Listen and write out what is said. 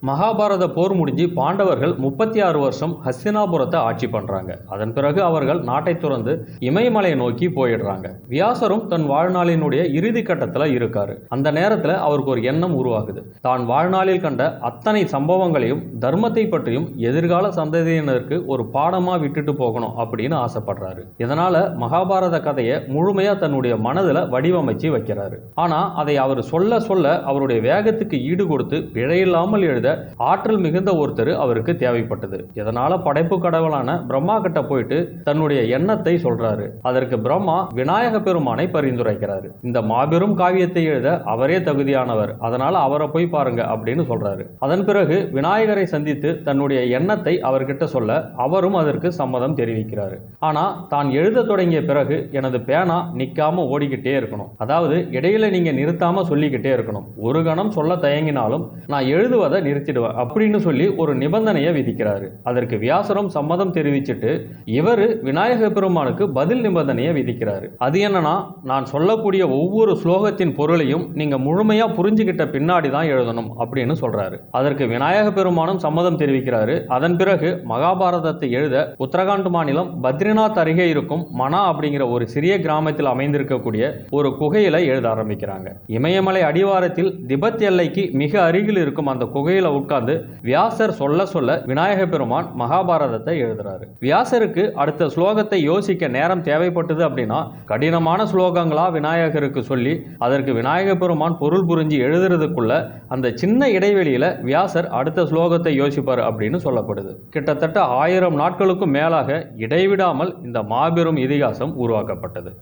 மகாபாரத போர் முடிஞ்சு பாண்டவர்கள் 36 வருஷம் ஹஸ்தினாபுரத்தை ஆட்சி பண்றாங்க. அதன் பிறகு அவர்கள் நாட்டை துறந்து இமயமலையை நோக்கி போயிடுறாங்க. வியாசரும் தன் வாழ்நாளினுடைய இறுதி கட்டத்தில் இருக்காரு. அந்த நேரத்தில் அவருக்கு ஒரு எண்ணம் உருவாகுது. தான் வாழ்நாளில் கண்ட அத்தனை சம்பவங்களையும் தர்மத்தை பற்றியும் எதிர்கால சந்ததியினருக்கு ஒரு பாடமா விட்டுட்டு போகணும் அப்படின்னு ஆசைப்படுறாரு. இதனால மகாபாரத கதையை முழுமையா தன்னுடைய மனதில் வடிவமைச்சு வைக்கிறாரு. ஆனா அதை அவர் சொல்ல சொல்ல அவருடைய வேகத்துக்கு ஈடு கொடுத்து பிழையில்லாமல் எழுத ஆற்றல் மிகுந்த ஒருத்தர் அவருக்கு தேவைப்பட்டது. இதனால படைப்பு கடவுளான பிரம்மா கிட்ட போயிட்டு தன்னுடைய எண்ணத்தை சொல்றாரு. அதற்கு பிரம்மா விநாயக பெருமானை பரிந்துரைக்கிறாரு. இந்த மாபெரும் காவியத்தை எழுத அவரே தகுதியானவர், அதனால அவரை போய் பாருங்க அப்படின்னு சொல்றாரு. அதன் பிறகு விநாயகரை சந்தித்து தன்னுடைய எண்ணத்தை அவர்கிட்ட சொல்ல அவரும் அதற்கு சம்மதம் தெரிவிக்கிறாரு. ஆனா தான் எழுத தொடங்கிய பிறகு எனது பேனா நிக்காம ஓடிக்கிட்டே இருக்கணும், அதாவது இடையில நீங்க நிறுத்தாம சொல்லிக்கிட்டே இருக்கணும், ஒரு கணம் சொல்ல தயங்கினாலும் நான் எழுதுவதை நிறுத்திடுவேன் அப்படின்னு சொல்லி ஒரு நிபந்தனையை விதிக்கிறாரு. அதற்கு வியாசரும் சம்மதம் தெரிவிச்சுட்டு இவர் விநாயக பெருமானுக்கு பதில் நிபந்தனையை விதிக்கிறாரு. அது என்னன்னா, நான் சொல்லக்கூடிய ஒவ்வொரு ஸ்லோகத்தின் பொருளையும் நீங்க முழுமையா புரிஞ்சுக்கிட்ட பின்னாடி தான் எழுதணும் அப்படின்னு சொல்றாரு. அதற்கு விநாயக பெருமானும் சம்மதம் தெரிவிக்கிறாரு. அதன் பிறகு மகாபாரதத்தை எழுத உத்தரகாண்ட் மாநிலம் பத்ரிநாத் அருகே இருக்கும் மனா அப்படிங்கிற ஒரு சிறிய கிராமத்தில் அமைந்திருக்கக்கூடிய ஒரு குகையில எழுத ஆரம்பிக்கிறாங்க. இமயமலை அடிவாரத்தில் திபெத் எல்லைக்கு மிக அருகில் இருக்கும் அந்த குகையில உட்கார்ந்து வியாசர் சொல்ல சொல்ல விநாயக பெருமான் மகாபாரதத்தை எழுதுறாரு. வியாசருக்கு அடுத்த ஸ்லோகத்தை யோசிக்க நேரம் தேவைப்பட்டது அப்படின்னா கடினமான ஸ்லோகங்களா விநாயகருக்கு சொல்லி அதற்கு விநாயக பெருமான் பொருள் புரிஞ்சு எழுதுறதுக்குள்ள அந்த சின்ன இடைவெளியில வியாசர் அடுத்த ஸ்லோகத்தை யோசிப்பார் அப்படின்னு சொல்லப்படுது. கிட்டத்தட்ட 1000 நாட்களுக்கும் மேலாக இடைவிடாமல் இந்த மாபெரும் இதிகாசம் உருவாக்கப்பட்டது.